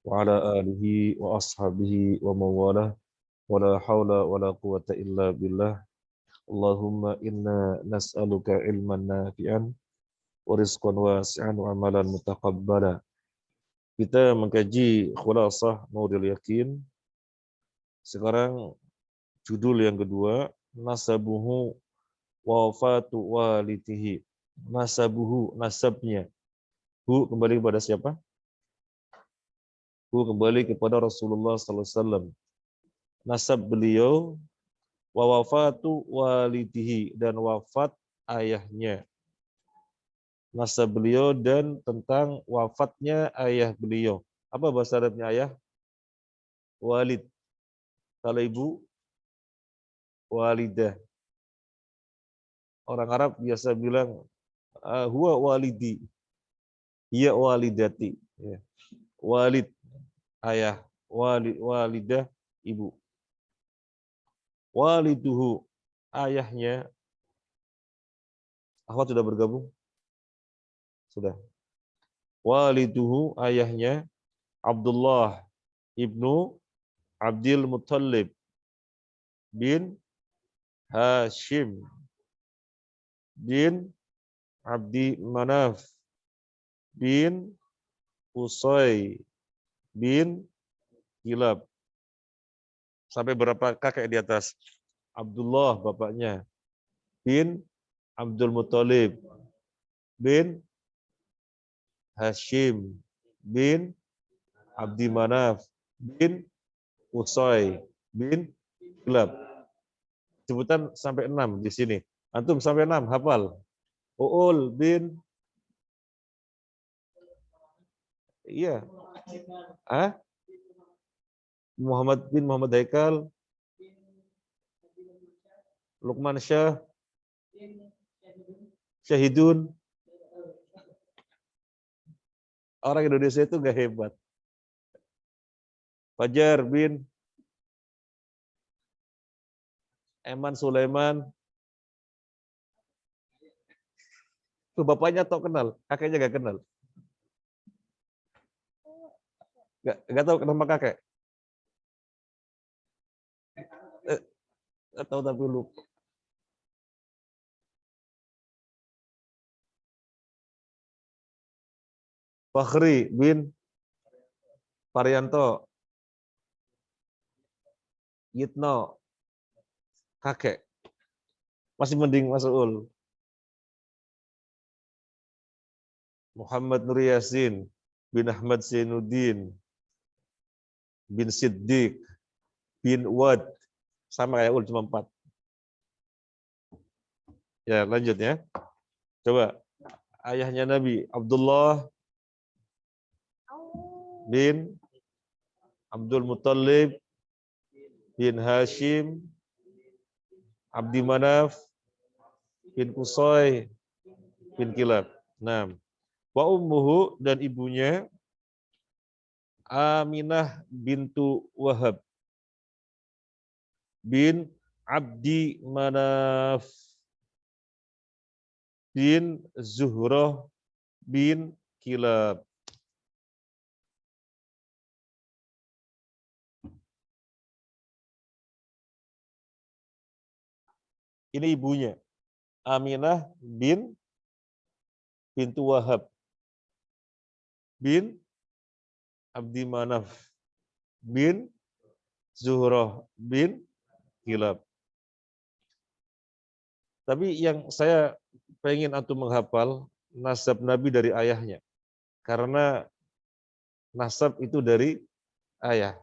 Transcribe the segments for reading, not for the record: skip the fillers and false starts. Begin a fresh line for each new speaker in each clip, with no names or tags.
وعلى آله وأصحابه ومن والاه ولا حول ولا قوة إلا بالله اللهم إنا نسألك علما نافعا ورزقا واسعا وعملا متقبلا. Kita mengkaji Khulasah Nurul Yakin. Sekarang judul yang kedua, Nasabuhu wafatu walidihi. Nasabuhu, nasabnya. Hu kembali kepada siapa? Hu kembali kepada Rasulullah SAW. Nasab beliau, wa wafatu walidihi, dan wafat ayahnya. Nasab beliau dan tentang wafatnya ayah beliau. Apa bahasa Arabnya ayah? Walid. Kalau ibu, walidah. Orang Arab biasa bilang, huwa walidi, hiya walidati. Ya. Walid, ayah. Walidah, ibu. Waliduhu, ayahnya. Akhwat sudah bergabung? Sudah. Waliduhu, ayahnya. Abdullah ibnu Abdul Muttalib bin Hashim bin Abdi Manaf bin Qusay bin Kilab. Sampai berapa kakek di atas? Abdullah bapaknya, bin Abdul Muttalib bin Hashim bin Abdi Manaf bin Qusay bin Kilab. Sebutan sampai 6 di sini. Antum sampai 6 hafal. Uul bin, iya. Muhammad bin Muhammad Haikal, Lukman Syah, Syahidun. Orang Indonesia itu gak hebat. Fajar bin Eman Sulaiman. Tuh bapaknya tau kenal, kakeknya gak kenal. Gak tahu nama kakek. Gak tahu tapi lupa. Fakhri bin Parianto. Yitno. Kakek. Masih mending Mas'ul. Muhammad Nur Yasin bin Ahmad Zainuddin bin Siddiq bin Wad. Sama kayak Ul, cuma 4. Ya, lanjut ya. Coba. Ayahnya Nabi, Abdullah bin Abdul Muttalib bin Hashim Abdi Manaf bin Qusay bin Kilab. 6. Wa ummuhu, dan ibunya Aminah bintu Wahab bin Abdi Manaf bin Zuhrah bin Kilab. Ini ibunya, Aminah bintu Wahab bin Abdi Manaf bin Zuhrah bin Kilab. Tapi yang saya pengen antum menghafal nasab Nabi dari ayahnya. Karena nasab itu dari ayah.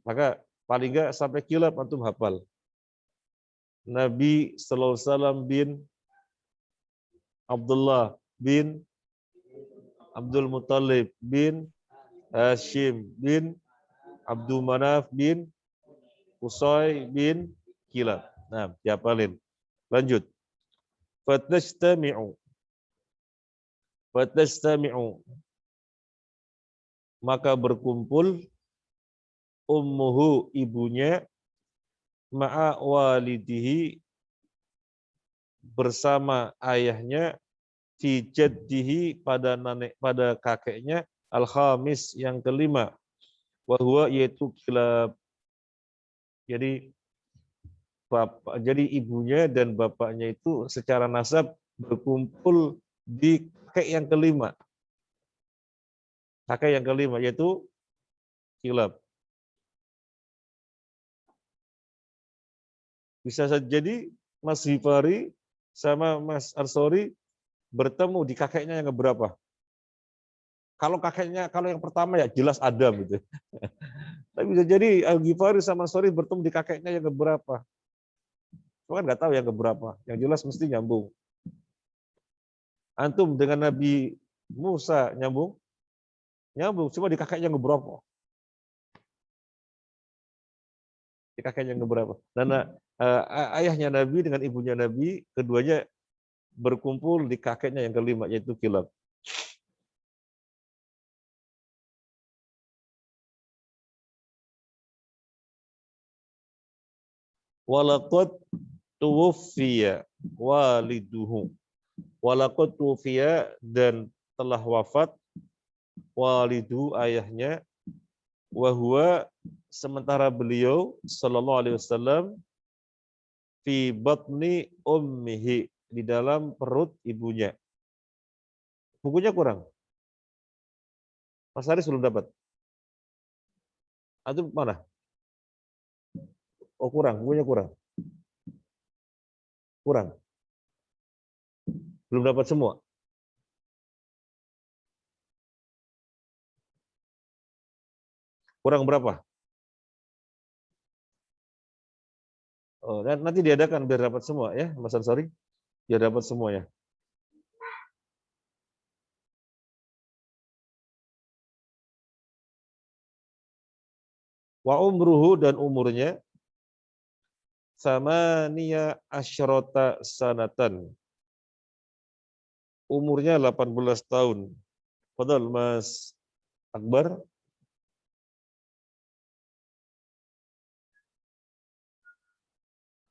Maka paling enggak sampai Kilab antum hafal. Nabi sallallahu alaihi wasallam bin Abdullah bin Abdul Muttalib bin Hashim bin Abdul Manaf bin Qusay bin Kilab. Nah, dihafalin. Lanjut. Fatastami'u. Maka berkumpul ummuhu, ibunya, ma'a walidihi, bersama ayahnya, fi jaddihi, pada kakeknya, al-khamis, yang kelima, Wahwa yaitu kilab. Jadi jadi ibunya dan bapaknya itu secara nasab berkumpul di kakek yang kelima. Kakek yang kelima yaitu kilab. Bisa saja jadi Mas Hifari sama Mas Arsori bertemu di kakeknya yang keberapa. Kalau yang pertama ya jelas Adam gitu. Tapi bisa jadi Al Ghifari sama Arsori bertemu di kakeknya yang keberapa. Cuma kan nggak tahu yang keberapa. Yang jelas mesti nyambung. Antum dengan Nabi Musa nyambung? Nyambung, cuma di kakeknya yang keberapa. Di kakeknya yang keberapa. Dan ayahnya Nabi dengan ibunya Nabi, keduanya berkumpul di kakeknya yang kelima, yaitu Kilab. Walaqad tuwfiya waliduhu. Walaqad tuwfiya dan telah wafat walidu ayahnya, wahwa sementara beliau sallallahu alaihi wasallam fi batni ummihi di dalam perut ibunya. Bukunya kurang. Mas Haris belum dapat. Antum mana? Oh kurang, bukunya kurang. Kurang. Belum dapat semua. Kurang berapa? Oh, nanti diadakan biar dapat semua ya, Mas Ansori. Biar dapat semua ya. Wa umruhu dan umurnya sama niya asyrota sanatan. Umurnya 18 tahun. Padahal Mas Akbar.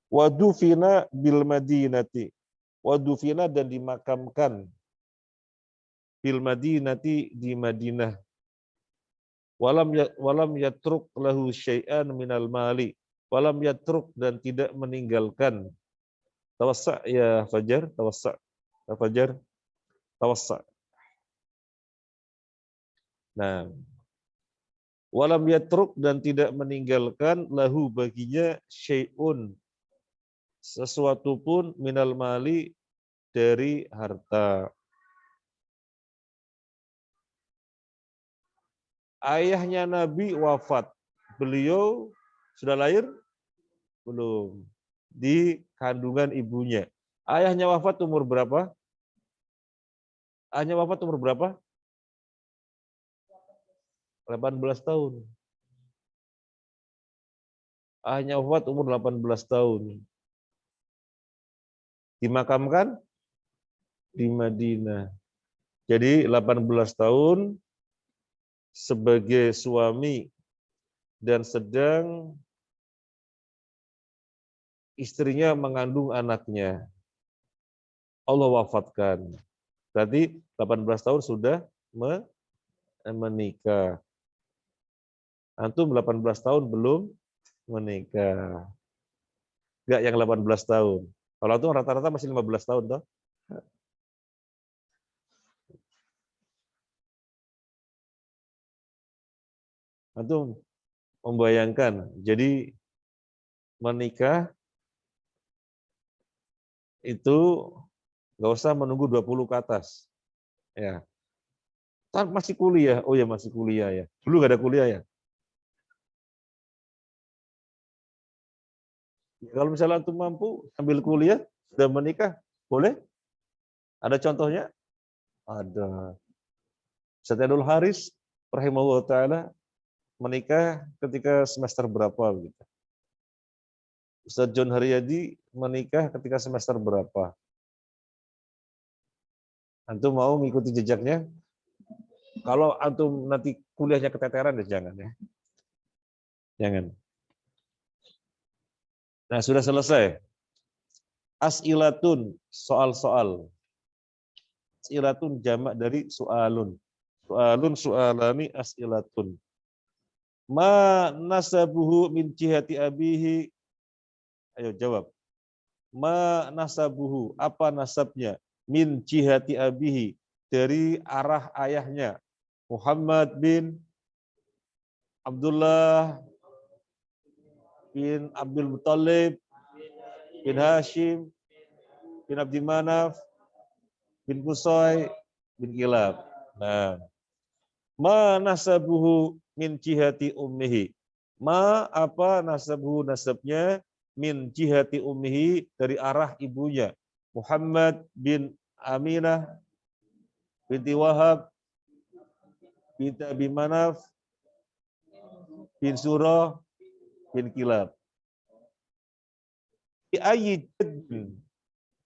Wadufina bil Madinati. Wadufina dan dimakamkan bil Madinati di Madinah. Walam yatruk lahu syai'an minal mali. Walam yatruk dan tidak meninggalkan. Tawassa ya Fajar, tawassa. Ya Fajar, tawassa. Nah, walam yatruk dan tidak meninggalkan lahu baginya syai'un sesuatu pun minal mali dari harta. Ayahnya Nabi wafat. Beliau sudah lahir? Belum. Di kandungan ibunya. Ayahnya wafat umur berapa? Ayahnya wafat umur berapa? 18 tahun. Ayahnya wafat umur 18 tahun. Dimakamkan di Madinah. Jadi 18 tahun sebagai suami dan sedang istrinya mengandung anaknya. Allah wafatkan. Berarti 18 tahun sudah menikah. Antum 18 tahun belum menikah. Enggak yang 18 tahun. Kalau antum rata-rata masih 15 tahun toh. Antum membayangkan, jadi menikah itu nggak usah menunggu 20 ke atas. Ya. Masih kuliah. Oh ya masih kuliah ya. Dulu nggak ada kuliah ya. Kalau misalnya antum mampu sambil kuliah sudah menikah, boleh? Ada contohnya? Ada. Sayyidul Haris rahimahullah taala menikah ketika semester berapa gitu. Ustaz John Haryadi menikah ketika semester berapa? Antum mau mengikuti jejaknya? Kalau antum nanti kuliahnya keteteran ya jangan ya. Jangan. Nah, sudah selesai. As'ilatun, soal-soal. As'ilatun jamak dari soalun. Soalun, soalani, as'ilatun. Ma nasabuhu min jihati abihi. Ayo jawab. Ma nasabuhu, apa nasabnya? Min jihati abihi, dari arah ayahnya. Muhammad bin Abdullah bin Abdul Muttalib bin Hashim bin Abdi Manaf bin Qusay bin Kilab. Nah, ma nasabuhu min jihati ummihi. Ma apa nasabuhu, nasabnya, min jihati ummihi, dari arah ibunya. Muhammad bin Aminah binti Wahab binti Abi Manaf bin Surah bin Kilab. Bi ayyi jaddin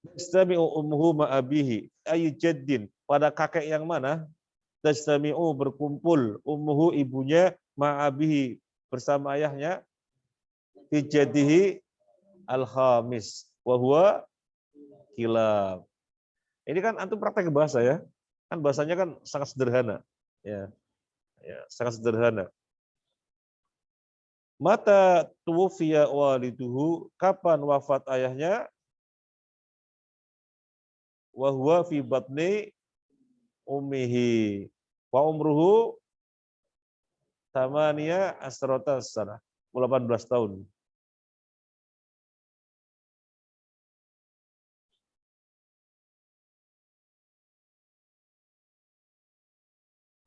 tastami'u ummuhu ma abihi. Ayyi jaddin, pada kakek yang mana? Tastami'u, berkumpul, ummuhu, ibunya, ma abihi, bersama ayahnya. Fi jaddihi al-khamis wa huwa Kilab. Ini kan antum praktek bahasa ya. Kan bahasanya kan sangat sederhana. Ya, sangat sederhana. Mata tuwfiya waliduhu, kapan wafat ayahnya? Wa huwa fi batni ummihi. Wa umruhu tamaniya asrota sana, 18 tahun.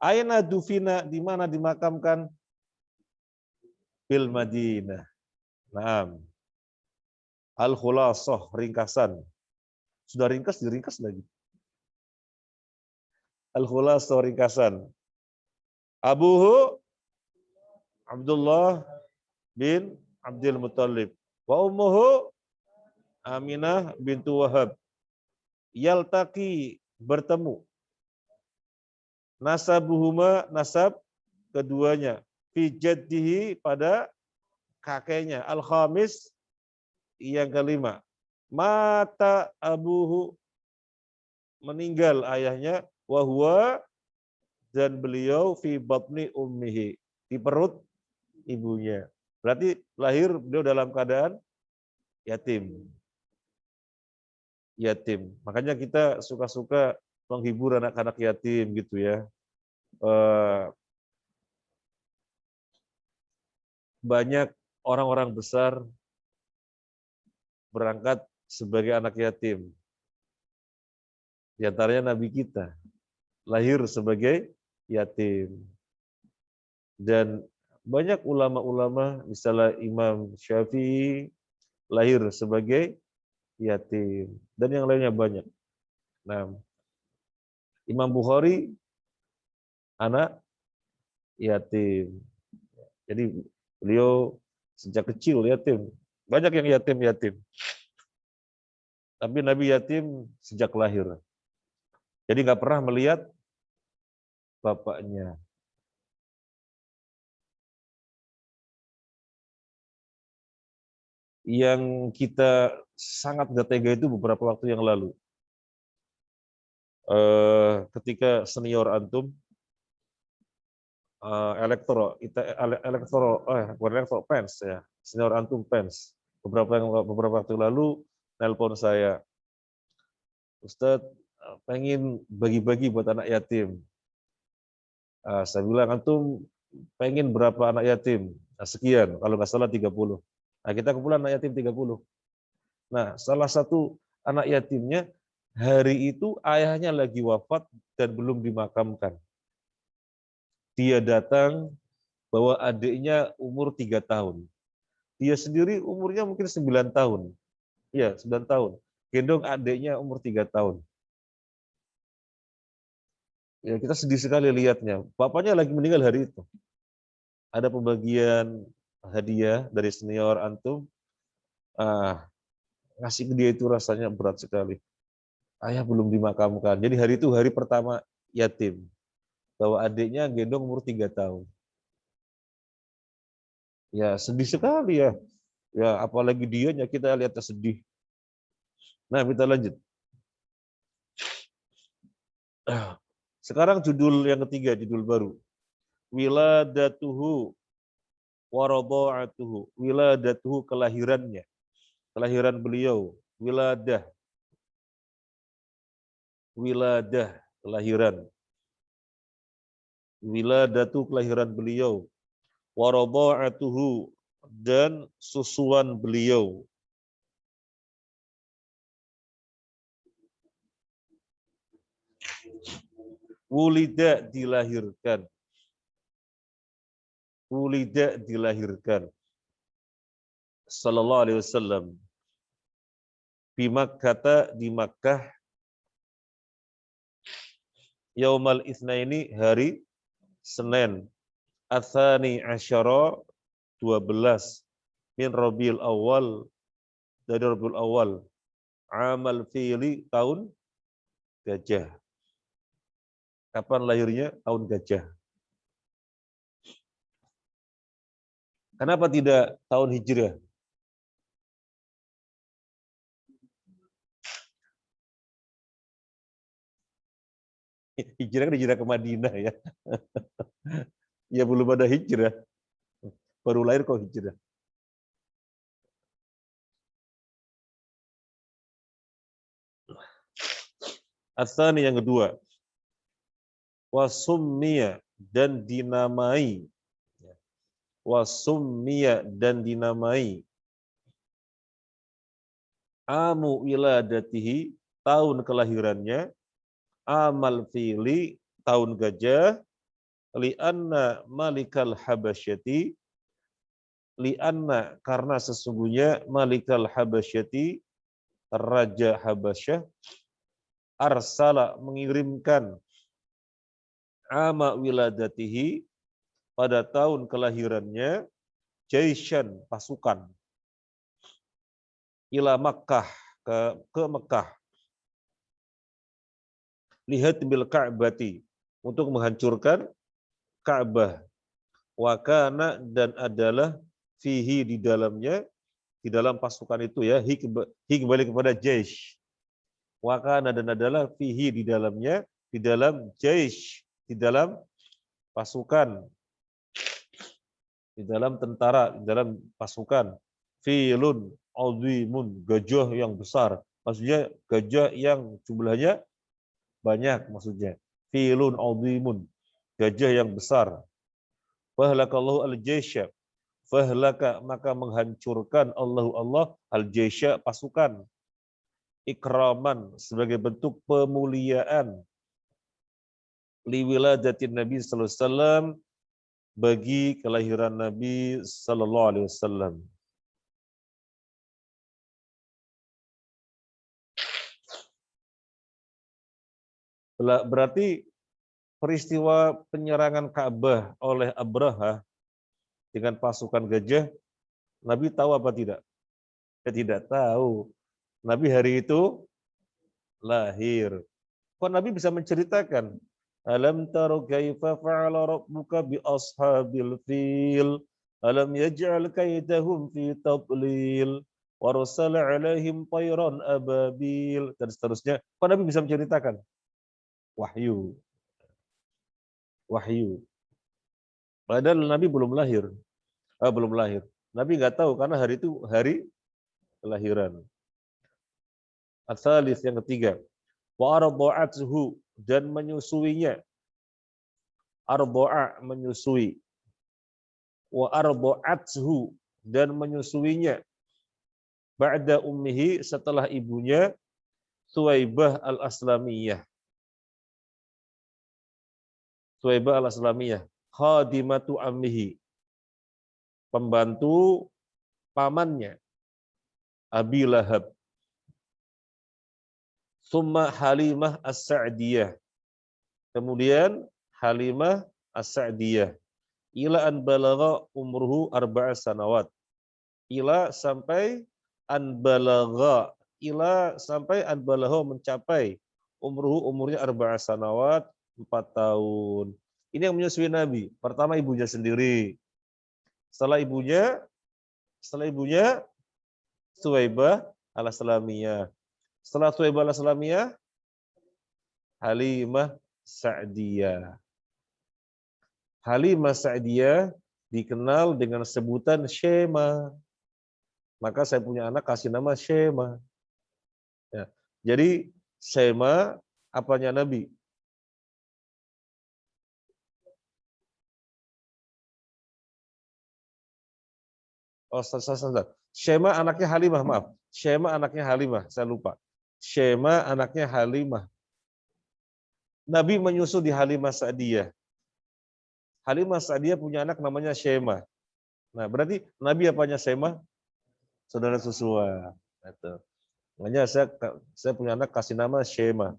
Aina dufina, di mana dimakamkan? Bil Madinah. Naam. Al-Khulasah, ringkasan. Sudah ringkas, diringkas lagi. Al-Khulasah, ringkasan. Abuhu Abdullah bin Abdul Muttalib. Wa ummuhu Aminah bintu Wahab. Yaltaqi, bertemu. Nasabuhuma, nasab keduanya. Fi jaddihi, pada kakeknya. Al-khamis, yang kelima. Mata abuhu, meninggal ayahnya. Wahwa, dan beliau, fi batni ummihi, di perut ibunya. Berarti lahir beliau dalam keadaan yatim. Yatim. Makanya kita suka-suka menghibur anak-anak yatim gitu ya. Banyak orang-orang besar berangkat sebagai anak yatim. Di antaranya Nabi kita lahir sebagai yatim. Dan banyak ulama-ulama, misalnya Imam Syafi'i lahir sebagai yatim. Dan yang lainnya banyak. Nah, Imam Bukhari anak yatim. Jadi beliau sejak kecil yatim. Banyak yang yatim-yatim. Tapi Nabi yatim sejak lahir. Jadi nggak pernah melihat bapaknya. Yang kita sangat nggak tega itu beberapa waktu yang lalu. Ketika senior antum Pens ya, senior antum Pens, beberapa waktu lalu nelpon saya, Ustadz pengen bagi-bagi buat anak yatim. Saya bilang, antum pengen berapa anak yatim? Sekian, kalau nggak salah 30. Nah, kita kumpulan anak yatim 30. Nah, salah satu anak yatimnya hari itu ayahnya lagi wafat dan belum dimakamkan. Dia datang bawa adiknya umur 3 tahun. Dia sendiri umurnya mungkin 9 tahun. Iya, 9 tahun. Gendong adiknya umur 3 tahun. Ya, kita sedih sekali lihatnya. Bapaknya lagi meninggal hari itu. Ada pembagian hadiah dari senior antum. Ngasih ke dia itu rasanya berat sekali. Ayah belum dimakamkan. Jadi hari itu hari pertama yatim. Bahwa adiknya gendong umur 3 tahun. Ya sedih sekali ya. Ya apalagi dianya, kita lihatnya sedih. Nah, kita lanjut. Sekarang judul yang ketiga, judul baru. Wiladatuhu, wa radha'atuhu, wiladatuhu, kelahirannya, kelahiran beliau, wiladah, kelahiran, wiladatu, kelahiran beliau, wa radha'atuhu, dan susuan beliau. Wulida, dilahirkan. Wulida, dilahirkan. Sallallahu alaihi wasallam. Di Makkah, di Makkah. Yaumal Itsnaini, hari Senin. Atsani asyara, 12. Min Rabiul Awal, dari Rabiul Awal. Amal Fili, tahun gajah. Kapan lahirnya? Tahun gajah. Kenapa tidak tahun Hijrah? Hijrah kan hijrah ke Madinah ya. Ya belum ada hijrah. Baru lahir kok hijrah. Atsani, yang kedua. Wasummiya, dan dinamai. Wasummiya, dan dinamai. Amu wiladatihi, tahun kelahirannya. Amal fili, tahun gajah. Li'anna malikal habasyati, li'anna, karena sesungguhnya malikal habasyati, raja Habasyah, arsala, mengirimkan, ama wiladatihi, pada tahun kelahirannya, jaishan, pasukan, ila Makkah, ke Mekah, lihat bil Ka'bati, untuk menghancurkan Ka'bah. Wa kana, dan adalah, fihi, di dalamnya, di dalam pasukan itu ya, hi kembali kepada jaish. Wa kana, dan adalah, fihi, di dalamnya, di dalam jaish, di dalam pasukan, di dalam tentara, di dalam pasukan, filun azimun, gajah yang besar. Maksudnya gajah yang jumlahnya banyak, maksudnya. Filun azimun, gajah yang besar. Fahlakallahu al-jaisya, fahlaka, maka menghancurkan Allah al-jaisya, pasukan. Ikraman, sebagai bentuk pemuliaan. Liwiladatin Nabi sallallahu alaihi wasallam, bagi kelahiran Nabi sallallahu alaihi wasallam. Berarti peristiwa penyerangan Ka'bah oleh Abraha dengan pasukan gajah, Nabi tahu apa tidak? Tidak tahu. Nabi hari itu lahir. Kok Nabi bisa menceritakan? Alam taru kaifa fa'ala rabbuka bi ashabil fil, alam yaj'al kaidahum fi tadlil, wa arsala 'alaihim tayran ababil, dan seterusnya. Kok Nabi bisa menceritakan? Wahyu. Wahyu. Padahal Nabi belum lahir. Belum lahir. Nabi nggak tahu karena hari itu hari kelahiran. Ats-tsalits, yang ketiga. Wa arda'athu, dan menyusuinya. Arda'a, menyusui. Wa arda'athu, dan menyusuinya. Ba'da ummihi, setelah ibunya, Suwaibah al-Aslamiyah. Suwaibah al-Aslamiyah. Khadimatu ammihi, pembantu pamannya, Abi Lahab. Summa Halimah as-Sa'diyah. Kemudian Halimah as-Sa'diyah. Ila an balagha umruhu 4 sanawat. Ila, sampai, an balagha. Ila, sampai, an balagha, mencapai, umruhu, umurnya 4 sanawat, 4 tahun. Ini yang menyusui Nabi. Pertama ibunya sendiri. Setelah ibunya Suwaibah al-Aslamiyah. Setelah Suwaibah al-Aslamiyah, Halimah Sa'diyah. Halimah Sa'diyah dikenal dengan sebutan Shema. Maka saya punya anak kasih nama Shema. Ya. Jadi Shema apanya Nabi? Oh, Shema anaknya Halimah, maaf. Shema anaknya Halimah, saya lupa. Shema anaknya Halimah. Nabi menyusu di Halimah Sa'diyah. Halimah Sa'diyah punya anak namanya Shema. Nah, berarti Nabi apanya Shema? Saudara susua. Itu. Makanya saya punya anak kasih nama Shema.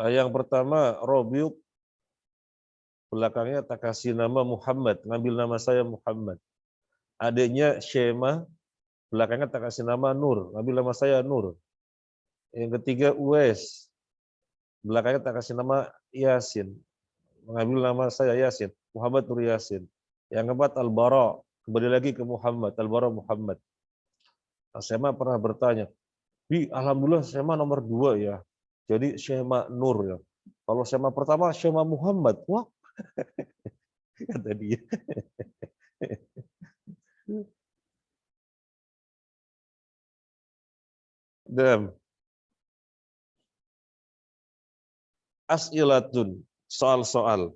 Yang pertama, Robiuk, belakangnya tak kasih nama Muhammad, ngambil nama saya Muhammad. Adiknya Shema, belakangnya tak kasih nama Nur, ngambil nama saya Nur. Yang ketiga Uwais, belakangnya tak kasih nama Yasin, mengambil nama saya Yasin, Muhammad Nur Yasin. Yang keempat Al-Bara, kembali lagi ke Muhammad, Al-Bara Muhammad. Nah, Shema pernah bertanya, alhamdulillah Shema nomor 2 ya. Jadi Shema Nur ya. Kalau Shema pertama Shema Muhammad, wah kata dia. Dan as'ilatun, soal-soal.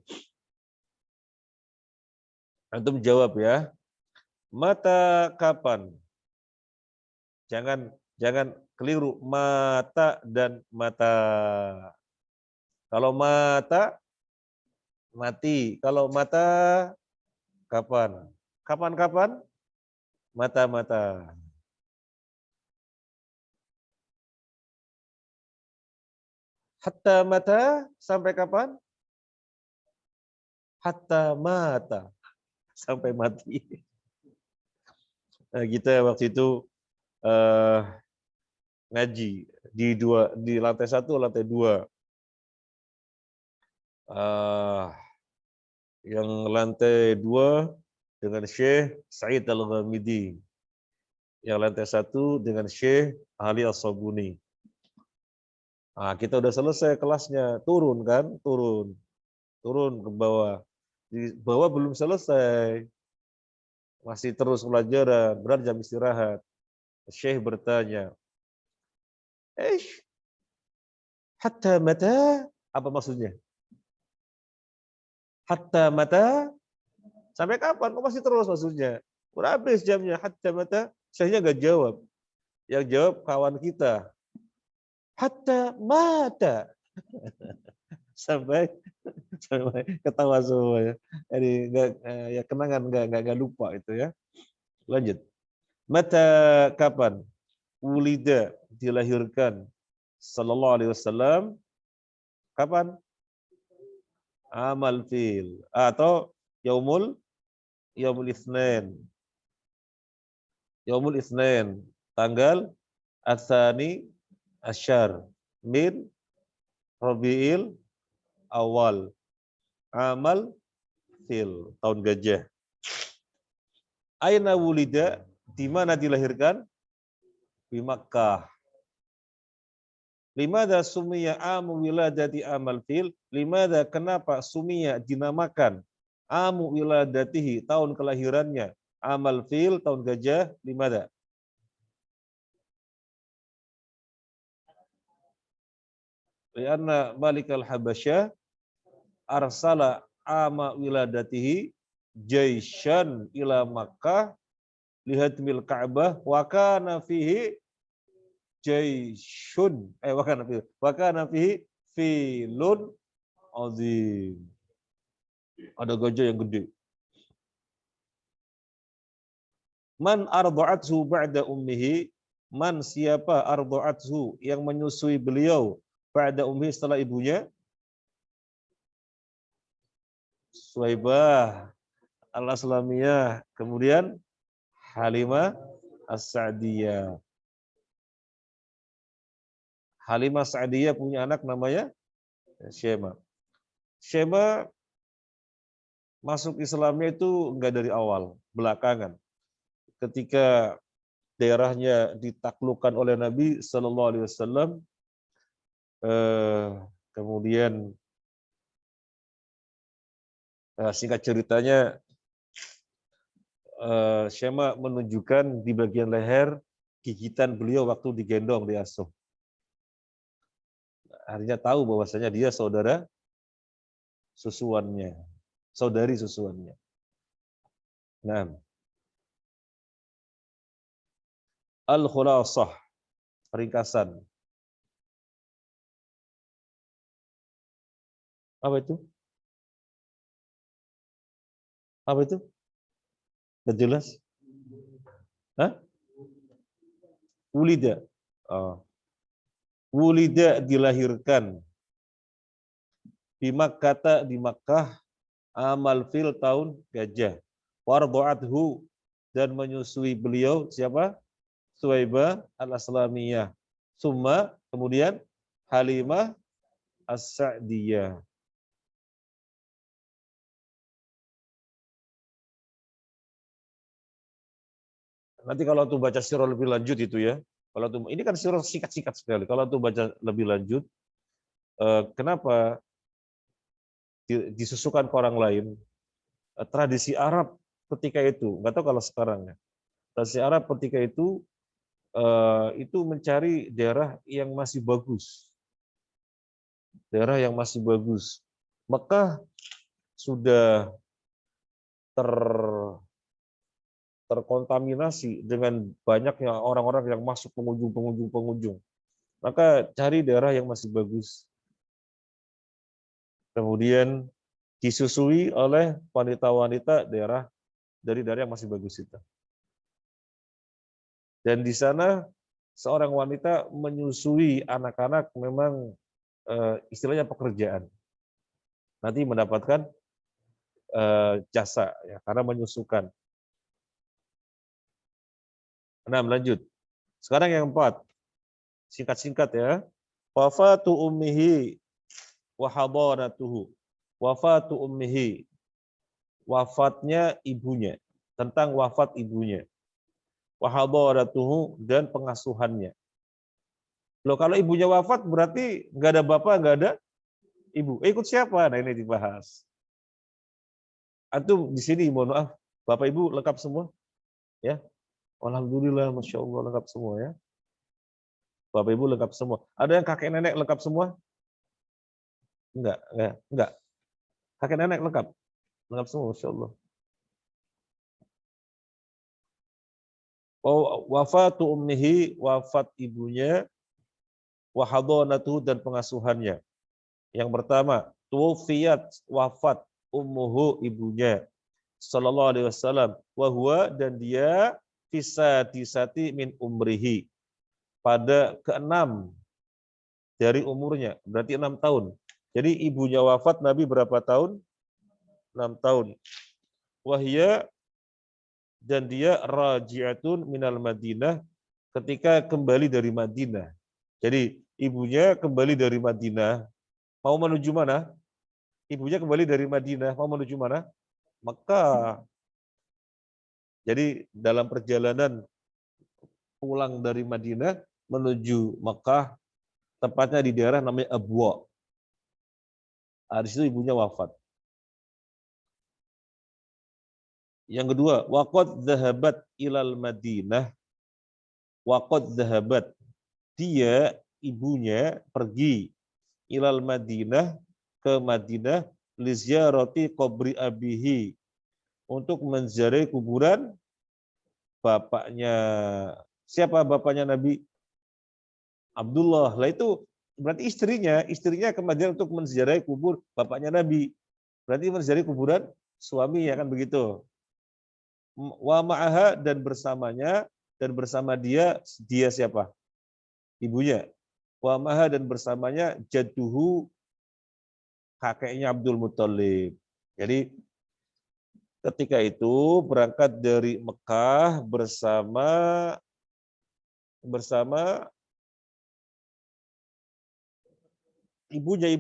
Antum jawab ya. Mata kapan? Jangan keliru, mata dan mata. Kalau mata mati, kalau mata kapan? Kapan-kapan? Mata-mata. Hatta mata sampai kapan? Hatta mata sampai mati. Nah, kita waktu itu ngaji di lantai 1, lantai 2. Yang lantai 2 dengan Syekh Said Al-Ghamidi. Yang lantai 1 dengan Syekh Ali As-Sabuni. Nah, kita udah selesai kelasnya, turun kan, turun ke bawah. Di bawah belum selesai, masih terus pelajaran, benar jam istirahat. Syekh bertanya, hatta mata? Apa maksudnya? Hatta mata? Sampai kapan? Kok masih terus maksudnya? Udah habis jamnya, hatta mata? Syekhnya nggak jawab. Yang jawab kawan kita. Hatta mata. sampai ketawa semua ya. Jadi ya kenangan nggak lupa itu ya. Lanjut. Mata kapan? Ulida, dilahirkan sallallahu alaihi wasallam kapan? Amal fil atau yaumul Itsnain. Yaumul Itsnain, tanggal Ats-Tsani Asyar min Rabiul Awal. Amal fil, tahun gajah. Aina wulida, di mana dilahirkan? Di Makkah. Limada sumiya amu wiladati amal fil? Limada kenapa sumiya dinamakan amu wiladatihi, tahun kelahirannya, amal fil, tahun gajah? Limada? Lianna Malik al-Habasyah arsala ama wiladatihi jaishan ila Makkah lihatmil Ka'bah wa kana fihi jaishun wa kana fihi filun azim. Ada gajah yang gede. Man arda'athu ba'da ummihi, man siapa arda'athu yang menyusui beliau ba'da ummihi setelah ibunya? Suwaibah al-Aslamiyah, kemudian Halimah As-Sa'diyah. Halimah Sa'diyah punya anak namanya Shema. Shema masuk Islamnya itu enggak dari awal, belakangan. Ketika daerahnya ditaklukkan oleh Nabi Shallallahu Alaihi Wasallam, kemudian singkat ceritanya Syama menunjukkan di bagian leher gigitan beliau waktu digendong diasuh. Artinya tahu bahwasanya dia saudara susuannya, saudari susuannya. Nah, al-khulasah, ringkasan. Apa itu? Apa itu? Nggak jelas? Hah? Wulida. Oh. Wulida dilahirkan. Di Makkah, di Makkah, amal fil tahun gajah. Wardo'athu, dan menyusui beliau siapa? Suwaibah al-Aslamiyah. Summa, kemudian Halimah as-Sa'diyah. Nanti kalau tuh baca sirah lebih lanjut itu ya. Kalau tuh ini kan sirah singkat-singkat sekali. Kalau tuh baca lebih lanjut, kenapa disusukan ke orang lain? Tradisi Arab ketika itu, nggak tahu kalau sekarang ya. Tradisi Arab ketika itu mencari daerah yang masih bagus. Daerah yang masih bagus. Mekah sudah terkontaminasi dengan banyaknya orang-orang yang masuk pengunjung. Maka cari daerah yang masih bagus. Kemudian disusui oleh wanita-wanita dari daerah yang masih bagus itu. Dan di sana seorang wanita menyusui anak-anak memang istilahnya pekerjaan. Nanti mendapatkan jasa ya, karena menyusukan. 6 lanjut. Sekarang yang 4. Singkat-singkat ya. Wafatu ummihi wa hadanatuhu. Wafatu ummihi. Wafatnya ibunya. Tentang wafat ibunya. Wa hadanatuhu, dan pengasuhannya. Loh, kalau ibunya wafat berarti nggak ada bapak, nggak ada ibu. Ikut siapa? Nah, ini dibahas. Antum di sini, mohon maaf, bapak ibu lengkap semua? Ya. Alhamdulillah, Masya Allah, lengkap semua ya. Bapak ibu lengkap semua. Ada yang kakek nenek lengkap semua? Enggak. Kakek nenek lengkap? Lengkap semua, Masya Allah. Wafatu ummihi, wafat ibunya, wa hadanatuhu, dan pengasuhannya. Yang pertama, tuwfiyat, wafat ummuhu, ibunya, sallallahu alaihi wasallam, wa huwa, dan dia fisadisati min umrihi, pada ke-6 dari umurnya, berarti 6 tahun. Jadi ibunya wafat Nabi berapa tahun? 6 tahun. Wahya, dan dia raji'atun minal Madinah, ketika kembali dari Madinah. Jadi ibunya kembali dari Madinah, mau menuju mana? Ibunya kembali dari Madinah, mau menuju mana? Mekah. Jadi dalam perjalanan pulang dari Madinah menuju Mekah, tepatnya di daerah namanya Abwa. Di situ ibunya wafat. Yang kedua, waqad dhahabat ilal Madinah. Waqad dhahabat, dia ibunya pergi ilal Madinah, ke Madinah, liziarati qabri abihi, untuk menziarahi kuburan bapaknya. Siapa bapaknya Nabi? Abdullah. Lah itu berarti istrinya ke Madinah untuk menziarahi kubur bapaknya Nabi. Berarti menziarahi kuburan suami, ya kan begitu. Wa ma'aha, dan bersamanya, dan bersama dia siapa? Ibunya. Wa ma'aha, dan bersamanya jadduhu, kakeknya Abdul Muthalib. Jadi ketika itu berangkat dari Mekah bersama ibunya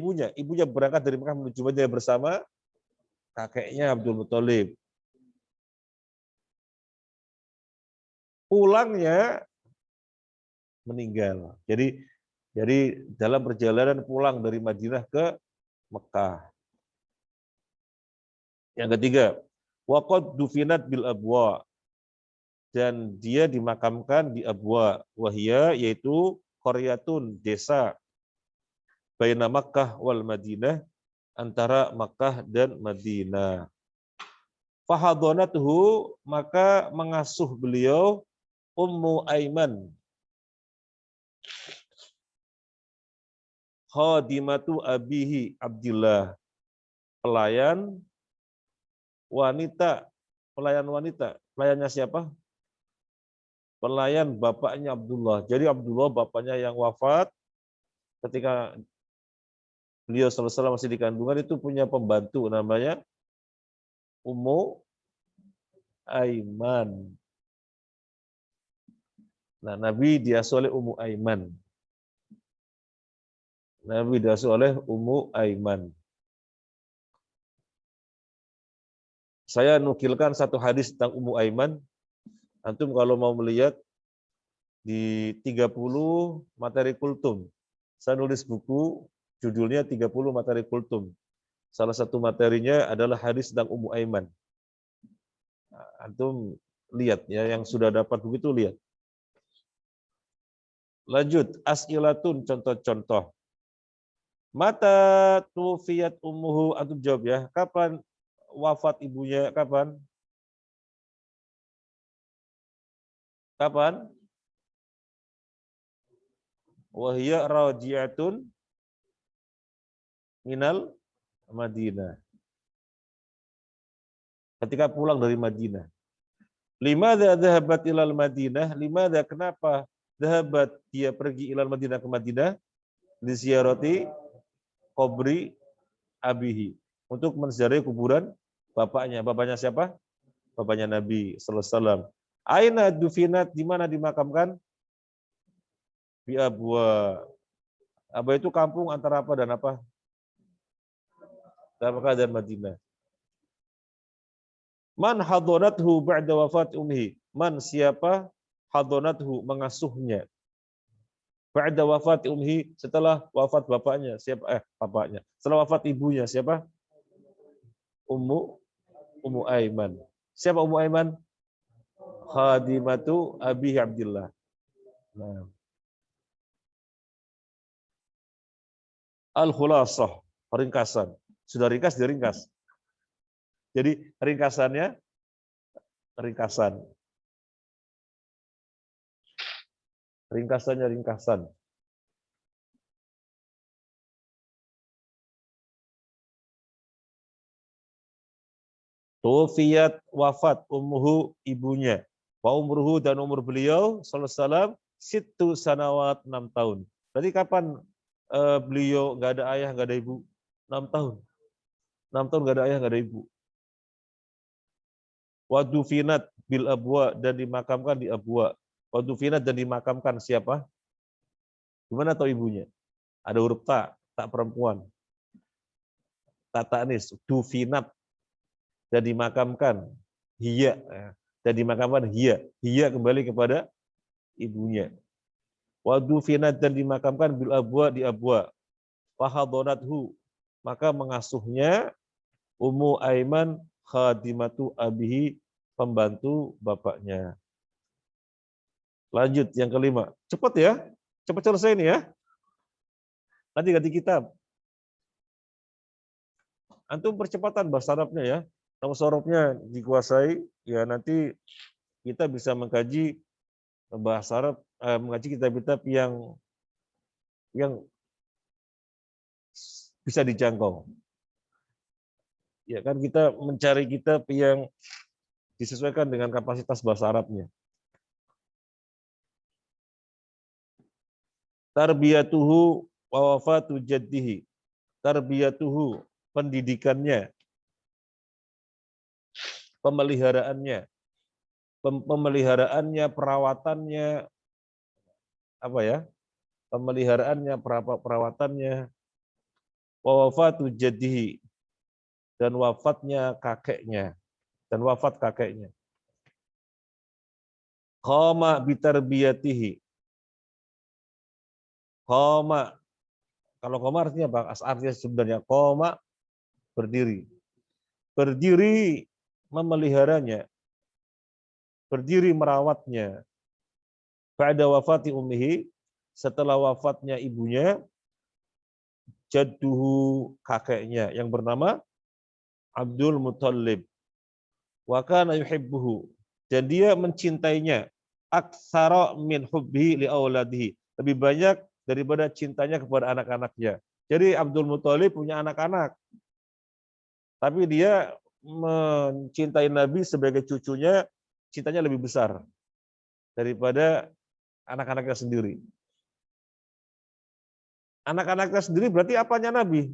berangkat dari Mekah menuju Madinah bersama kakeknya Abdul Muthalib. Pulangnya meninggal. Jadi dalam perjalanan pulang dari Madinah ke Mekah. Yang ketiga, waqad dufinat bil abwa, dan dia dimakamkan di Abwa, wahya yaitu qaryatun, desa, baina Makkah wal Madinah, antara Makkah dan Madinah. Fahadhanatuhu, maka mengasuh beliau Ummu Aiman, khadimatu abihi Abdillah, pelayan wanita. Pelayannya siapa? Pelayan bapaknya Abdullah. Jadi Abdullah bapaknya yang wafat ketika beliau selesai masih di kandungan, itu punya pembantu namanya Ummu Aiman. Nah, Nabi diasuh oleh Ummu Aiman. Nabi diasuh oleh Ummu Aiman. Saya nukilkan satu hadis tentang Ummu Aiman. Antum kalau mau melihat di 30 materi kultum. Saya nulis buku judulnya 30 materi kultum. Salah satu materinya adalah hadis tentang Ummu Aiman. Antum lihat ya, yang sudah dapat begitu lihat. Lanjut, as'ilatun, contoh-contoh. Mata tufiat ummuhu, antum jawab ya. Kapan wafat ibunya? Kapan? Kapan? Wahya raji'atun minal Madinah. Ketika pulang dari Madinah. Limadza dhahabat ilal Madinah? Limadza, kenapa dhahabat, dia pergi ilal Madinah, ke Madinah? Li ziyarati qabri abihi, untuk menziarahi kuburan bapaknya. Bapaknya siapa? Bapaknya Nabi sallallahu alaihi wasallam. Aina dufinat, di mana dimakamkan? Bi Abwa. Abwa itu kampung antara apa dan apa? Antara Mekah dan Madinah. Man hadonathu ba'da wafat umhi. Man, siapa? Hadonathu, mengasuhnya. Ba'da wafat umhi, setelah wafat bapaknya. Siapa? Bapaknya. Setelah wafat ibunya, siapa? Ummu Aiman. Siapa Ummu Aiman? Khadimatu Abi Abdillah. Nah. Al-Khulasah, ringkasan. Sudah ringkas, diringkas. Jadi ringkasannya, ringkasan. Ringkasannya, ringkasan. Tufiyat, wafat, ummuhu, ibunya. Wa umruhu, dan umur beliau, sallallahu alaihi wasallam, situ sanawat, 6 tahun. Berarti kapan beliau nggak ada ayah, nggak ada ibu? 6 tahun. 6 tahun nggak ada ayah, nggak ada ibu. Wadufinat bil Abwa, dan dimakamkan di Abwa. Wadufinat, dan dimakamkan siapa? Gimana tahu ibunya? Ada huruf ta, tak perempuan. Tak tanis, dufinat, dan dimakamkan. Hiya, dan dimakamkan hiya. Hiya kembali kepada ibunya. Wadufinat, dan dimakamkan bil Abwa, di Abwa. Fahadonathu, maka mengasuhnya Ummu Aiman, khadimatu abihi, pembantu bapaknya. Lanjut yang kelima. Cepat ya. Cepat selesai ini ya. Nanti ganti kitab. Antum percepatan bahasa Arabnya ya. Kalau sorobnya dikuasai, ya nanti kita bisa mengkaji bahasa Arab, mengaji kitab-kitab yang bisa dijangkau. Ya kan, kita mencari kitab yang disesuaikan dengan kapasitas bahasa Arabnya. Tarbiyatuhu wa wafatu jaddihi. Tarbiyatuhu, pendidikannya, pemeliharaannya, perawatannya, apa ya? Pemeliharaannya, perawatannya, wa wafatu jaddihi, dan wafatnya kakeknya. Dan wafat kakeknya. Qama bitarbiyatihi. Qama. Kalau qama artinya apa? Artinya sebenarnya qama berdiri. Berdiri memeliharanya. Berdiri merawatnya. Ba'da wafati ummihi, setelah wafatnya ibunya, jadduhu kakeknya yang bernama Abdul Muthalib. Wa kana yuhibbuhu, dan dia mencintainya aktsara min hubbihi li auladihi, lebih banyak daripada cintanya kepada anak-anaknya. Jadi Abdul Muthalib punya anak-anak, tapi dia mencintai Nabi sebagai cucunya, cintanya lebih besar daripada anak-anaknya sendiri. Anak-anaknya sendiri berarti apanya Nabi?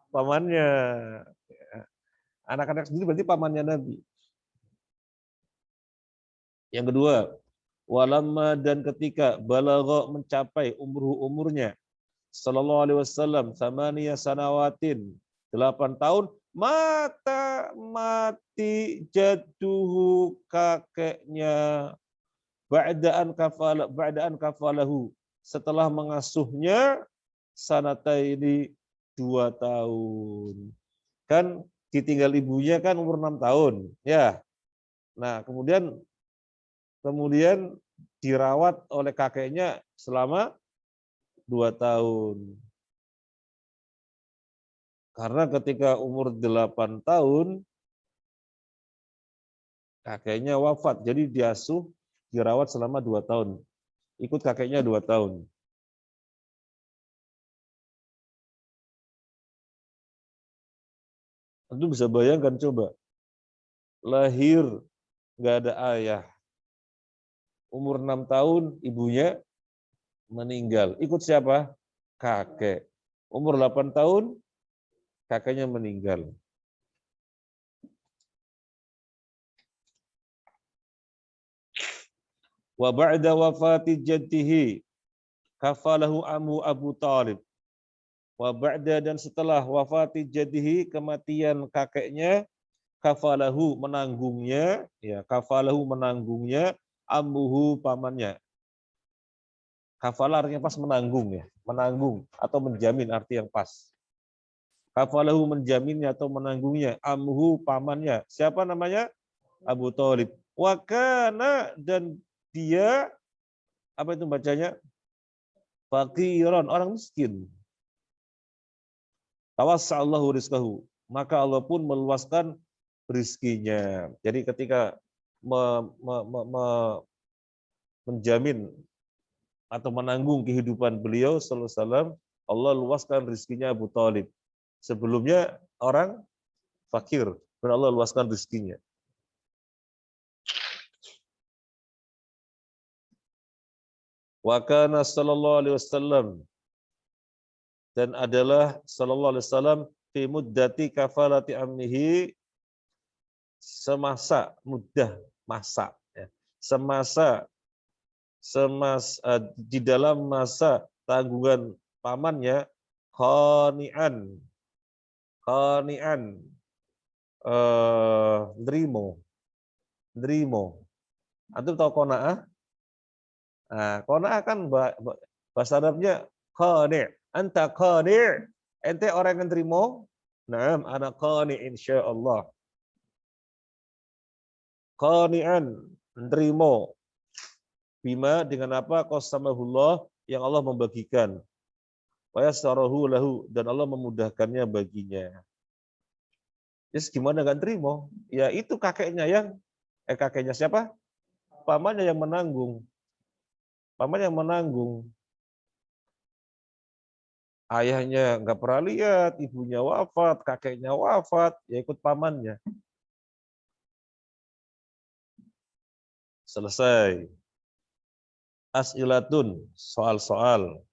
Pamannya. Anak-anak sendiri berarti pamannya Nabi. Yang kedua, walamma, dan ketika balagha mencapai umurnya sallallahu alaihi wasallam 8 sanawatin, 8 tahun, mati jadduhu kakeknya ba'daan kafalahu, setelah mengasuhnya sanataini 2 tahun. Kan ditinggal ibunya kan umur 6 tahun, ya. Nah, kemudian dirawat oleh kakeknya selama 2 tahun. Karena ketika umur 8 tahun, kakeknya wafat. Jadi dirawat selama 2 tahun. Ikut kakeknya 2 tahun. Tentu bisa bayangkan coba. Lahir, nggak ada ayah. Umur 6 tahun, ibunya meninggal. Ikut siapa? Kakek. Umur 8 tahun, kakeknya meninggal. Wa ba'da wafati jaddihi kafalahu Abu Thalib. Wa ba'da, dan setelah wafati jaddihi, kematian kakeknya, kafalahu menanggungnya, ya, kafalahu menanggungnya, ammuhu pamannya. Kafala artinya pas menanggung, ya, menanggung atau menjamin, arti yang pas. Kafalahu menjaminnya atau menanggungnya, ammuhu pamannya. Siapa namanya? Abu Thalib. Wa kana, dan dia, apa itu bacanya? Faqiran, orang miskin. Tawassa'allahu rizqahu, maka Allah pun meluaskan rizkinya. Jadi ketika menjamin atau menanggung kehidupan beliau sallallahu alaihi wasallam, Allah luaskan rizkinya Abu Thalib. Sebelumnya orang fakir, dan Allah luaskan rizkinya. Wa kana sallallahu alaihi wasallam, dan adalah sallallahu alaihi wasallam fi muddati kafalati ammihi, semasa muddah masa, ya, di dalam masa tanggungan pamannya, qani'an nerimo. Antum tahu qanaah? Nah, qanaah kan bahasa Arabnya qani'. Anta qani'. Ente orang yang nerimo? Naam, ana qani' insyaallah. Qani'an, nerimo. Bima, dengan apa? Qasamahullah, yang Allah membagikan. Wa yassarahu lahu, dan Allah memudahkannya baginya. Yes, gimana enggak nerimo? Ya itu kakeknya kakeknya siapa? Pamannya yang menanggung. Pamannya yang menanggung. Ayahnya enggak pernah lihat, ibunya wafat, kakeknya wafat, ya ikut pamannya. Selesai. As'ilatun, soal-soal.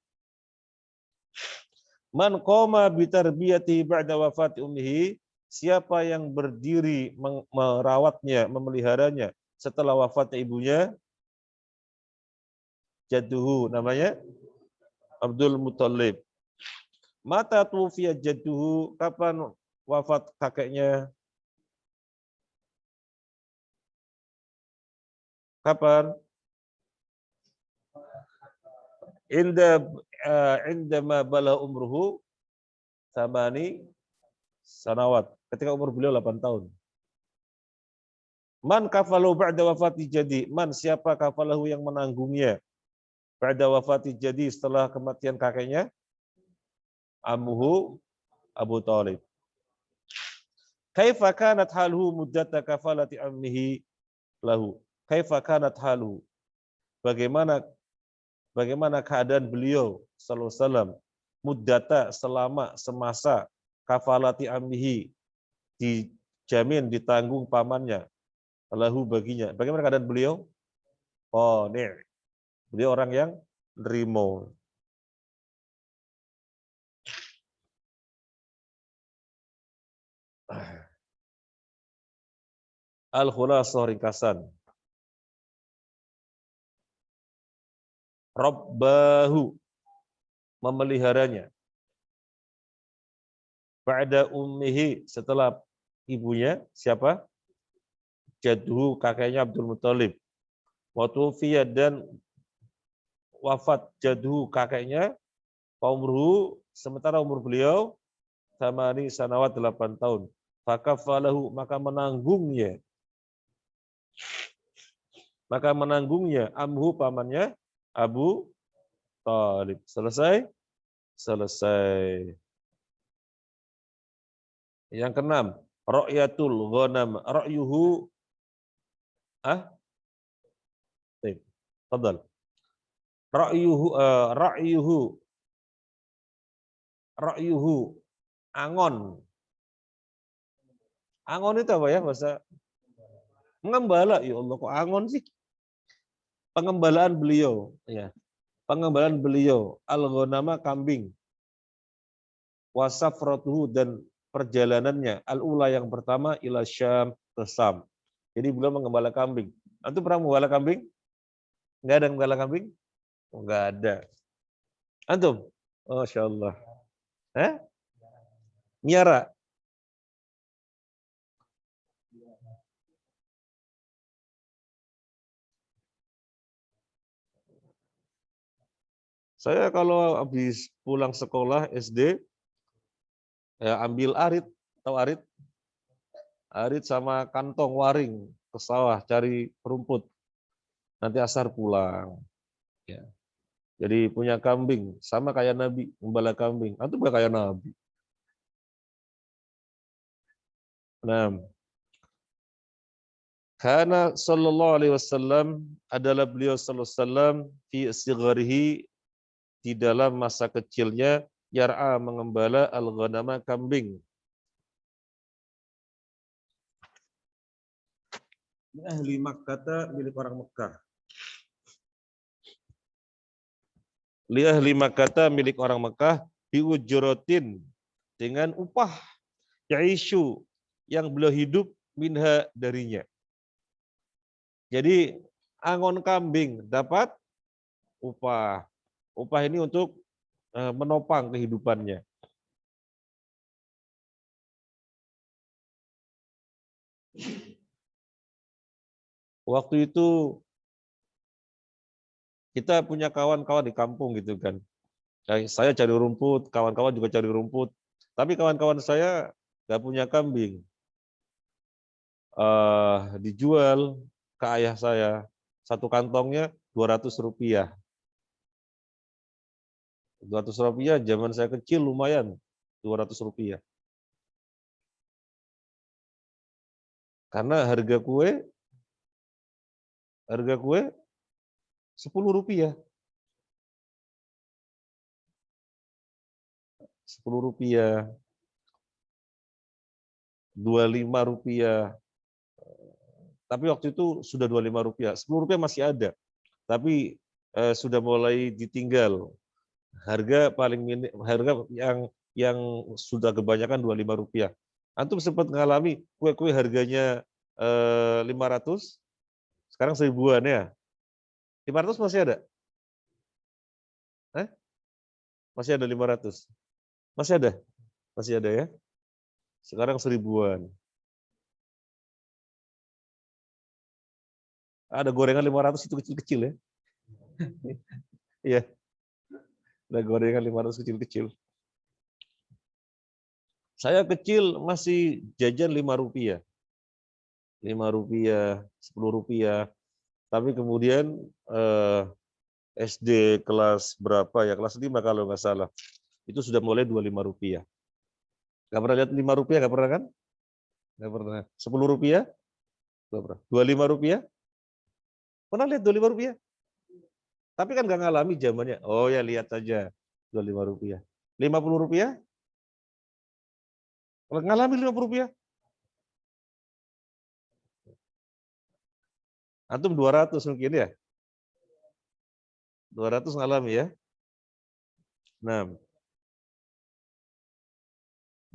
Man qoma bitarbiyati ba'da wafati ummihi, siapa yang berdiri merawatnya, memeliharanya setelah wafatnya ibunya? Jadduhu, namanya Abdul Muthalib. Mata tufiya jadduhu, kapan wafat kakeknya kapan? Indama bala umruhu samani sanawat. Ketika umur beliau 8 tahun. Man kafalahu ba'da wafati jadi. Man siapa kafalahu yang menanggungnya? Ba'da wafati jadi setelah kematian kakeknya? Amuhu Abu Thalib. Kaifa kanat haluhu muddata kafalati ammihi lahu. Kaifa kanat haluhu. Bagaimana keadaan beliau sallallahu alaihi wasallam muddata selama semasa kafalati ammihi dijamin ditanggung pamannya lahu baginya. Bagaimana keadaan beliau? Oh, nih. Beliau orang yang nerimo. Al-Khulasah ringkasan. Rabbahu memeliharanya. Ba'da ummihi setelah ibunya siapa? Jadhu kakeknya Abdul Muthalib. Wa tufiya dan wafat jadhu kakeknya umruhu sementara umur beliau samani sanawat 8 tahun. Fakafalahu maka menanggungnya amhu pamannya Abu Thalib. Selesai? Selesai. Yang keenam, ra'yatul ghanam, ra'yuhu Fadal. Ra'yuhu angon. Angon itu apa ya bahasa? Mengembala. Ya Allah, kok angon sih? Pengembalaan beliau, ya. Pengembalaan beliau al-ghanama kambing. Wasafratuhu dan perjalanannya al-ula yang pertama ila Syam ke Syam. Jadi beliau mengembala kambing. Antum pernah mengembala kambing? Enggak ada mengembala kambing? Oh, enggak ada. Antum? Oh, Masya Allah. Miara. Saya kalau habis pulang sekolah SD, ya ambil arit, tahu arit? Arit sama kantong waring ke sawah cari rumput. Nanti asar pulang. Ya. Jadi punya kambing, sama kayak Nabi, gembala kambing. Antum bukan kayak Nabi. Nah, karena sallallahu alaihi wasallam adalah beliau sallallahu alaihi wasallam fi sigharihi di dalam masa kecilnya yar'a mengembala al-ghanama kambing. Ahli Makkah milik orang Mekah. Li ahli Makkah milik orang Mekah biujuratin dengan upah yaisu yang beliau hidup minha darinya. Jadi angon kambing dapat upah. Upah ini untuk menopang kehidupannya. Waktu itu kita punya kawan-kawan di kampung gitu kan. Saya cari rumput, kawan-kawan juga cari rumput. Tapi kawan-kawan saya nggak punya kambing. Dijual ke ayah saya. Satu kantongnya 200 rupiah. 200 rupiah zaman saya kecil lumayan. 200 rupiah. Karena harga kue 10 rupiah. 10 rupiah. 25 rupiah. Tapi waktu itu sudah 25 rupiah. 10 rupiah masih ada. Tapi sudah mulai ditinggal. Harga yang sudah kebanyakan 25 rupiah. Antum sempat mengalami kue-kue harganya 500, sekarang 1000-an ya. 500 masih ada? Masih ada 500? Masih ada? Masih ada ya? Sekarang 1000-an. Ada gorengan 500 itu kecil-kecil ya. Iya, ada gorengan 500 kecil-kecil. Saya kecil masih jajan 5 rupiah. 5 rupiah, 10 rupiah. Tapi kemudian SD kelas berapa ya, kelas 5 kalau nggak salah. Itu sudah mulai 25 rupiah. Nggak pernah lihat 5 rupiah, nggak pernah kan? Nggak pernah. 10 rupiah? Nggak pernah. 25 rupiah? Pernah lihat 25 rupiah? Tapi kan nggak ngalami zamannya. Oh ya lihat saja 25 rupiah. 50 rupiah? Ngalami 50 rupiah? Antum 200 mungkin ya? 200 ngalami ya? Nah,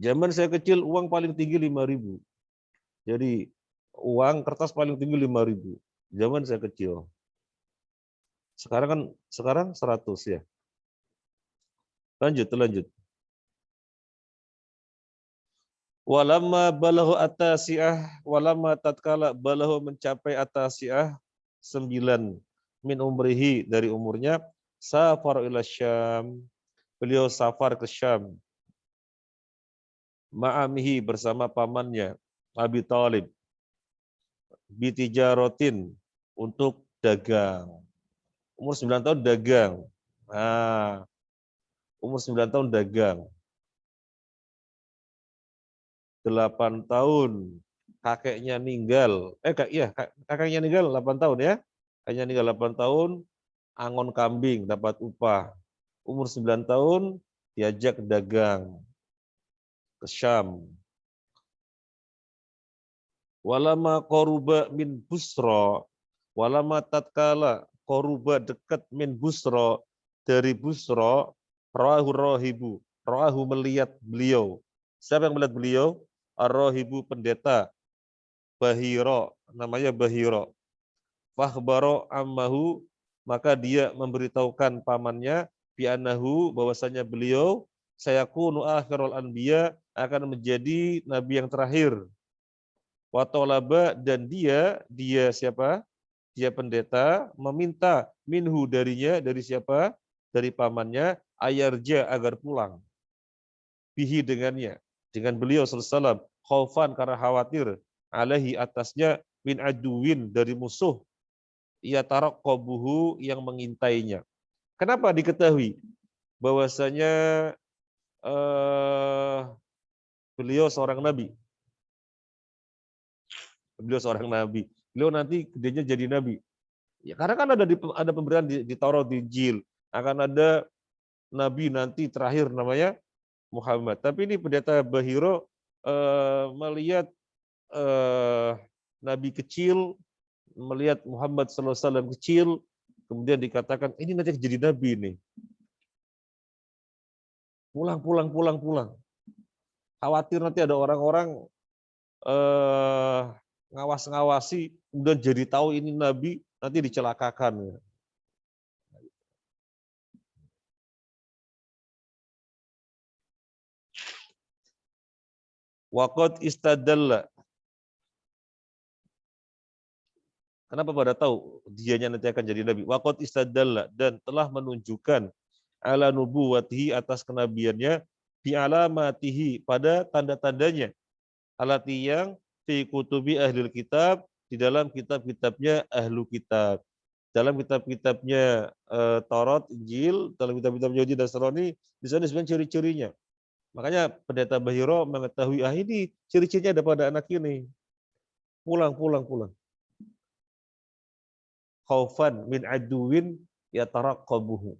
zaman saya kecil uang paling tinggi 5.000. Jadi uang kertas paling tinggi 5.000. Zaman saya kecil. Sekarang 100 ya. Lanjut. Walamma balahu atasiah, walamma tatkala balahu mencapai atasiah 9 min umrihi dari umurnya, safar ila Syam. Beliau safar ke Syam. Ma'amihi bersama pamannya Abi Thalib. Bitijarotin untuk dagang. Umur 9 tahun dagang. Nah, umur 9 tahun dagang. 8 tahun kakeknya meninggal. Kakeknya meninggal 8 tahun ya. Kakeknya meninggal 8 tahun, angon kambing dapat upah. Umur 9 tahun diajak dagang ke Syam. Walama koruba min Busra, walama tatkala koruba dekat min Busra dari Busra, rahu rohibu, rahu melihat beliau. Siapa yang melihat beliau? Ar-rohibu pendeta Bahiro, namanya Bahiro. Fahbaro ammahu, maka dia memberitahukan pamannya bi'annahu, bahwasanya beliau sayakunu akhirul anbiya, akan menjadi nabi yang terakhir. Wa talaba, dan dia siapa? Dia pendeta meminta minhu darinya, dari siapa? Dari pamannya, ayarja agar pulang. Bihi dengannya, dengan beliau sallallahu alaihi wasallam, khaufan karena khawatir, alaihi atasnya, min aduwin dari musuh, ia taraqabuhu yang mengintainya. Kenapa diketahui bahwasanya beliau seorang nabi? Beliau seorang nabi. Beliau nanti gedenya jadi nabi. Ya, karena kan ada pemberian di Taurat, di Injil, akan ada nabi nanti terakhir namanya Muhammad. Tapi ini pendeta Bahiro melihat nabi kecil, melihat Muhammad sallallahu alaihi wasallam kecil, kemudian dikatakan ini nanti jadi nabi nih. Pulang. Khawatir nanti ada orang-orang ngawas-ngawasi, kemudian jadi tahu ini nabi, nanti dicelakakan. Waqad istadalla. Kenapa pada tahu dianya nanti akan jadi nabi? Waqad istadalla, dan telah menunjukkan ala nubuwatihi, atas kenabiannya, bi alamatihi, pada tanda-tandanya, alati yang fi kutubi ahlul kitab, di dalam kitab-kitabnya ahlu kitab. Dalam kitab-kitabnya Taurat, Injil, dalam kitab-kitab Yahudi dan Nasrani, di sana disebutkan ciri-cirinya. Makanya pendeta Bahiro mengetahui, ini ciri-cirinya ada pada anak ini. Pulang. Khaufan min aduwin yataraqqabuhu.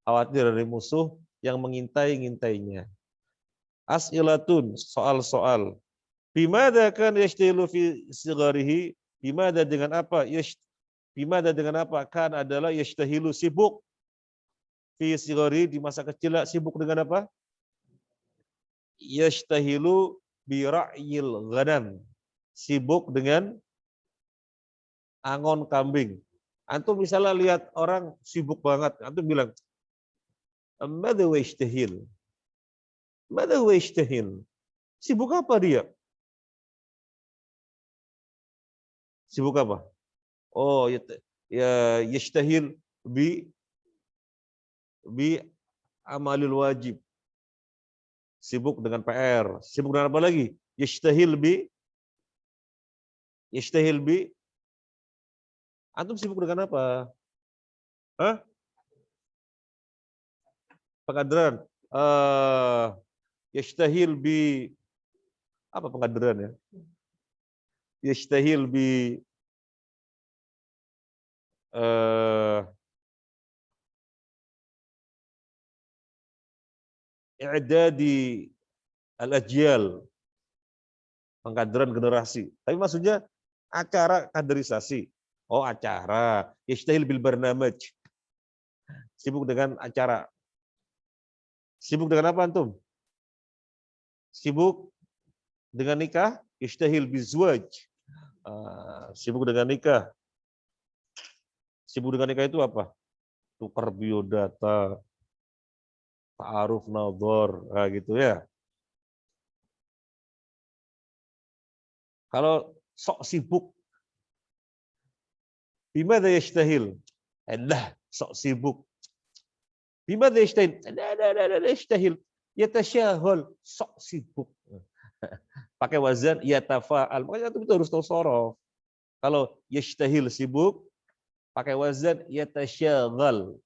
Khawatir dari musuh yang mengintai-ngintainya. As'ilatun, soal-soal. Bimada kan yashtilu fi sigarihi, bimada dengan apa? Bimada dengan apa? Kan adalah yashtahilu, sibuk. Fi sigari, di masa kecil, sibuk dengan apa? Yashtahilu bi ra'yil ghanam. Sibuk dengan angon kambing. Antum misalnya lihat orang sibuk banget, antum bilang, "Madza yashtahil?" Madza yashtahil? Sibuk apa dia? Sibuk apa? Oh, ya yashtahil bi amalil wajib. Sibuk dengan PR. Sibuk dengan apa lagi? Yashtahil bi antum sibuk dengan apa? Hah? Pengadilan. Yashtahil bi apa pengadilan ya? Yashtahil bi eh i'dadi al-ajyal, pengkaderan generasi. Tapi maksudnya acara kaderisasi. Oh, acara. Yashtahil bil barnamaj. Sibuk dengan acara. Sibuk dengan apa antum? Sibuk dengan nikah, yashtahil bizwaj. Sibuk dengan nikah. Sibuk dengan nikah itu apa? Tukar biodata, ta'aruf nadhar, gitu ya. Kalau sok sibuk, bimada yashtahil? Sok sibuk. Bimada yashtahil? Yashtahil. Yatasyahul, sok sibuk. Pakai wazan yatafa'al. Makanya itu harus tahu sorof. Kalau yashtahil sibuk, pakai wazan yatasyaghal.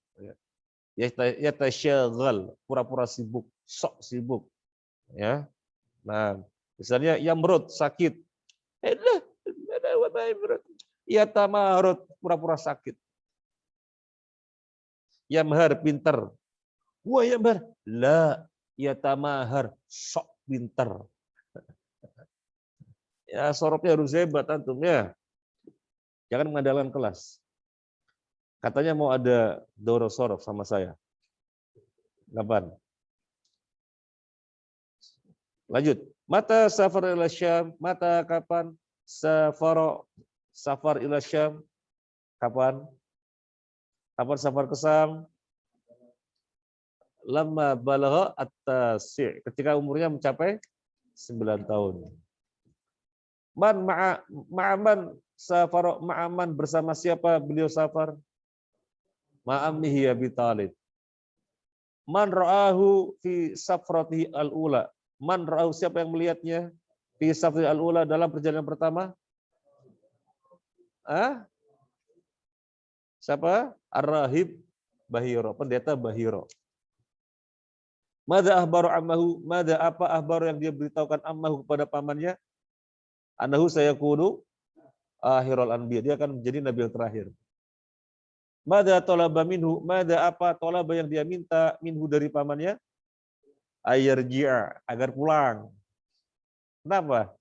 Yatasyaghal, pura-pura sibuk, sok sibuk. Ya. Nah, misalnya yamrud, sakit. Yatamarud, pura-pura sakit. Yamhar, pinter. Wah, yamhar. La, yatamahar, sok pinter. Ya, sorofnya harus hebat antum ya. Jangan mengandalkan kelas. Katanya mau ada doro sorof sama saya. Kapan? Lanjut. Mata safar ila Syam, mata kapan safar ila Syam? Kapan? Kapan safar ke Syam? Lama balagha at-tasi', ketika umurnya mencapai 9 tahun. Man ma'aman safar, ma'aman bersama siapa beliau safar? Ma'amnihi Abi Talib. Man ra'ahu fi safratihi al-ula. Man ra'ahu, siapa yang melihatnya fi safratihi al-ula, dalam perjalanan pertama? Siapa? Ar-Rahib Bahiro, pendeta Bahiro. Mada ahbaru ammahu, mada apa ahbaru yang dia beritahukan ammahu kepada pamannya? Anahu sayakunu akhirul anbiya, dia akan menjadi nabi yang terakhir. Mada tolaba minhu, mada apa tolaba yang dia minta minhu dari pamannya? Ayarji'a, agar pulang. Kenapa?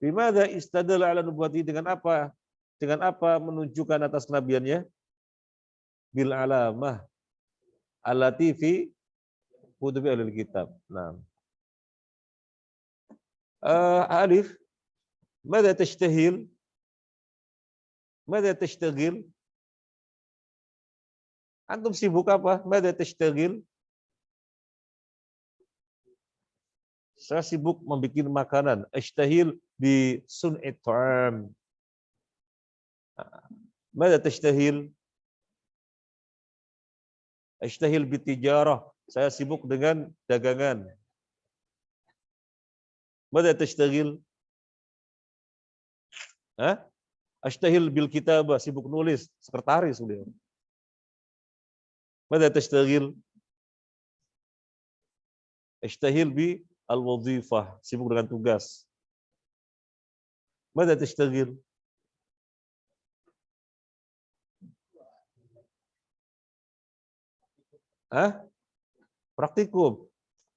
Bimada istadala ala nubuwati, dengan apa? Dengan apa menunjukkan atas kenabiannya? Bil alamah allati fi kutubi ahlul kitab. Nah. Alif, mada tashtahil? Mada tashtagil? Antum sibuk apa? Mada tashtagil? Saya sibuk membuat makanan. Ashtahil bi sun'i ta'am. Mada tashtahil? Ashtahil bi tijarah. Saya sibuk dengan dagangan. Mada tashtagil? Ashtahil bil kitabah, sibuk nulis, sekretaris beliau. Mada tashtagil? Ashtahil bi al-wadhifah, sibuk dengan tugas. Mada tashtagil? Praktikum.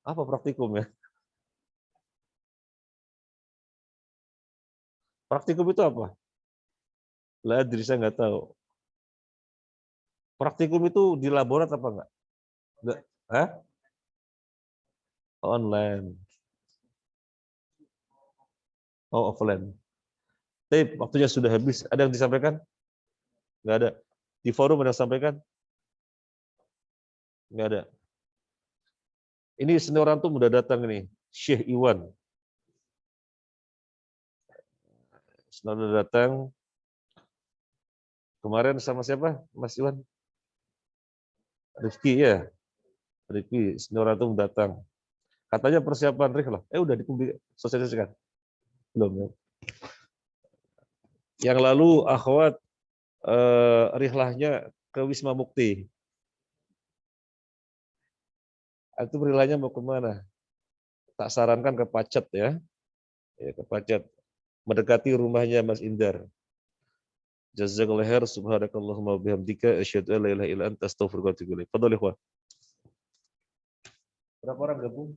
Apa praktikum ya? Praktikum itu apa? Lah, diri saya nggak tahu. Praktikum itu di laborat apa enggak? Enggak. Online. Oh, offline. Tapi waktunya sudah habis. Ada yang disampaikan? Enggak ada. Di forum ada yang disampaikan? Enggak ada. Ini senior antum udah datang ini, Syekh Iwan. Senior udah datang. Kemarin sama siapa, Mas Iwan? Rifki ya, Rifki. Senior antum datang. Katanya persiapan rihlah. Udah disosialisasikan. Belum ya. Yang lalu akhwat rihlahnya ke Wisma Mukti. Itu rihlahnya mau kemana? Tak sarankan ke Pacet ya. Ke Pacet. Mendekati rumahnya Mas Indar. Jazakallahu khair, subhanakallahumma bihamdika asyhadu an la ilaha illa anta astaghfiruka wa atubu ilaik. Fadhil ikhwan. Berapa orang gabung?